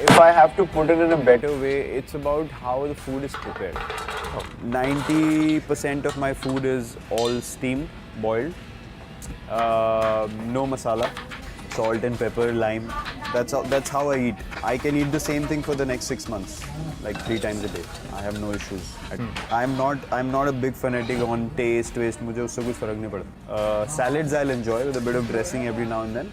If I have to put it in a better way, it's about how the food is prepared. 90% of my food is all steamed, boiled. No masala, salt and pepper, lime. That's how I eat. I can eat the same thing for the next 6 months, like 3 times a day. I have no issues. I'm not a big fanatic on taste. मुझे उससे कुछ फर्क नहीं पड़ता. Salads I'll enjoy with a bit of dressing every now and then.